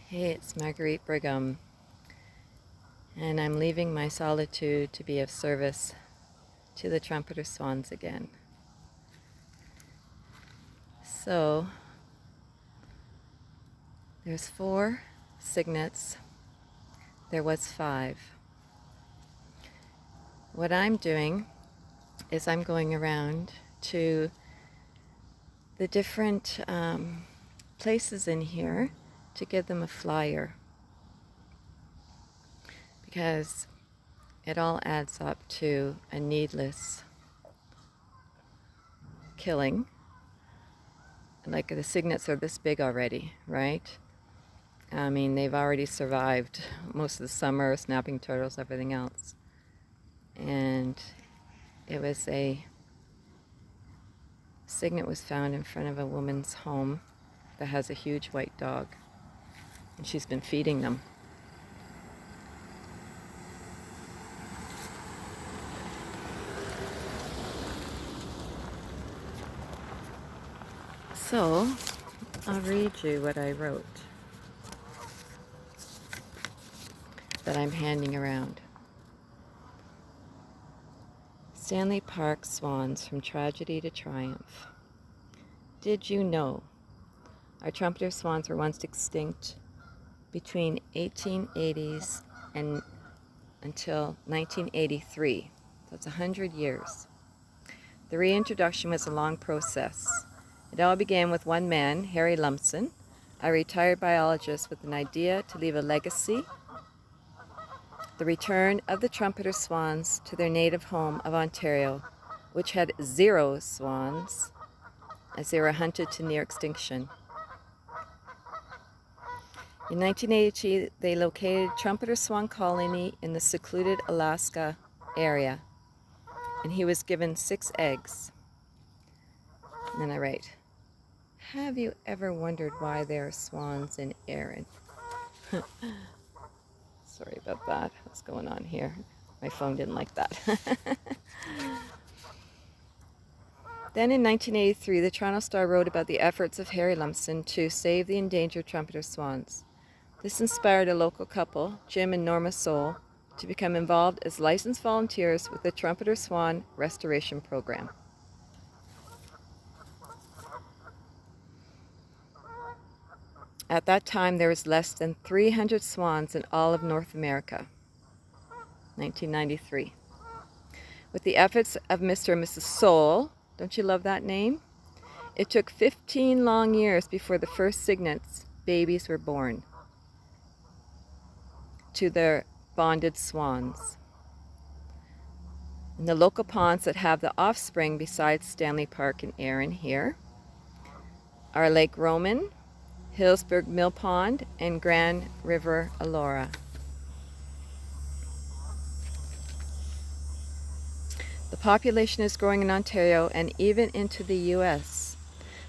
Hey, it's Marguerite Brigham, and I'm leaving my solitude to be of service to the Trumpeter Swans again. So, there's 4 cygnets. There was 5. What I'm doing is I'm going around to the different places in here to give them a flyer, because it all adds up to a needless killing. Like, the cygnets are this big already, right? I mean, they've already survived most of the summer, snapping turtles, everything else. And it was a cygnet was found in front of a woman's home that has a huge white dog, and she's been feeding them. So, I'll read you what I wrote that I'm handing around. Stanley Park Swans, from tragedy to triumph. Did you know our trumpeter swans were once extinct between 1880s and until 1983? That's 100 years. The reintroduction was a long process. It all began with one man, Harry Lumsden, a retired biologist with an idea to leave a legacy: the return of the trumpeter swans to their native home of Ontario, which had 0 swans as they were hunted to near extinction. In 1982, they located trumpeter swan colony in the secluded Alaska area, and he was given 6 eggs. And then I write, have you ever wondered why there are swans in Erin? Sorry about that. What's going on here? My phone didn't like that. Then in 1983, the Toronto Star wrote about the efforts of Harry Lumsden to save the endangered trumpeter swans. This inspired a local couple, Jim and Norma Soul, to become involved as licensed volunteers with the Trumpeter Swan Restoration Program. At that time, there was less than 300 swans in all of North America. 1993. With the efforts of Mr. and Mrs. Soul, don't you love that name? It took 15 long years before the first cygnets babies were born to their bonded swans. And the local ponds that have the offspring besides Stanley Park and Erin here are Lake Roman, Hillsburg Mill Pond, and Grand River Elora. The population is growing in Ontario and even into the U.S.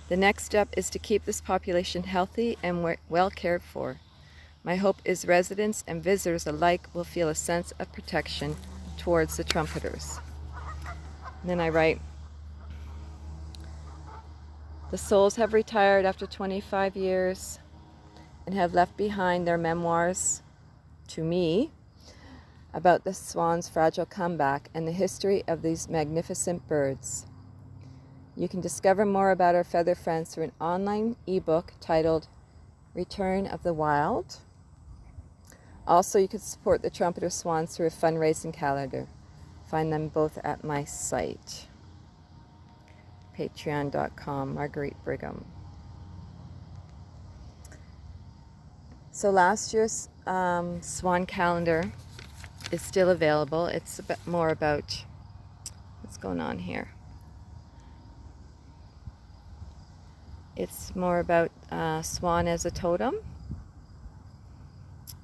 The next step is to keep this population healthy and well cared for. My hope is residents and visitors alike will feel a sense of protection towards the trumpeters. And then I write, the Souls have retired after 25 years and have left behind their memoirs to me about the swan's fragile comeback and the history of these magnificent birds. You can discover more about our feather friends through an online ebook titled Return of the Wild. Also, you can support the trumpeter swans through a fundraising calendar. Find them both at my site, patreon.com, Marguerite Brigham. So last year's swan calendar is still available. It's a bit more about what's going on here. It's more about swan as a totem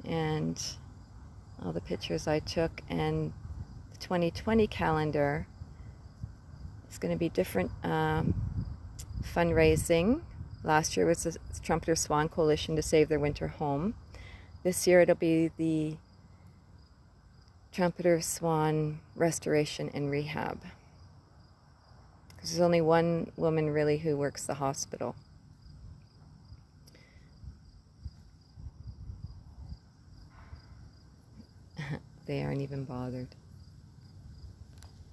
and all the pictures I took. And the 2020 calendar is going to be different fundraising. Last year was the Trumpeter Swan Coalition to save their winter home. This year it'll be the Trumpeter Swan Restoration and Rehab, because there's only one woman really who works the hospital. they aren't even bothered.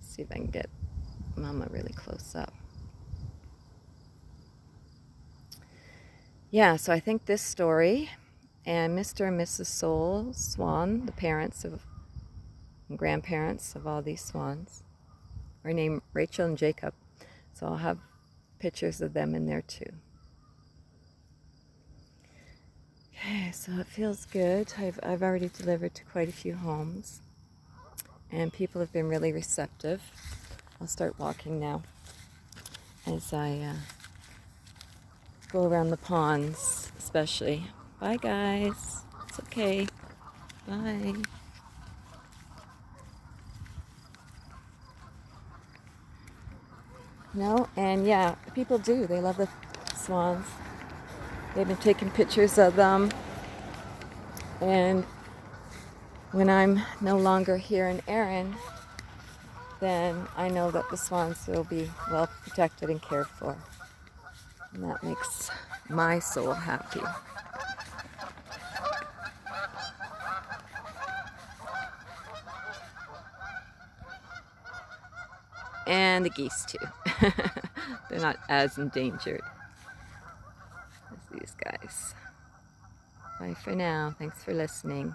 See if I can get Mama really close up. Yeah, so I think this story and Mr. and Mrs. Swan, the parents of and grandparents of all these swans, are named Rachel and Jacob. So I'll have pictures of them in there too. Okay, so it feels good. I've already delivered to quite a few homes, and people have been really receptive. I'll start walking now as I go around the ponds, especially. Bye, guys. It's okay. Bye. No, and yeah, people do. They love the swans. They've been taking pictures of them. And when I'm no longer here in Erin, then I know that the swans will be well protected and cared for. And that makes my soul happy. And the geese too. They're not as endangered as these guys. Bye for now. Thanks for listening.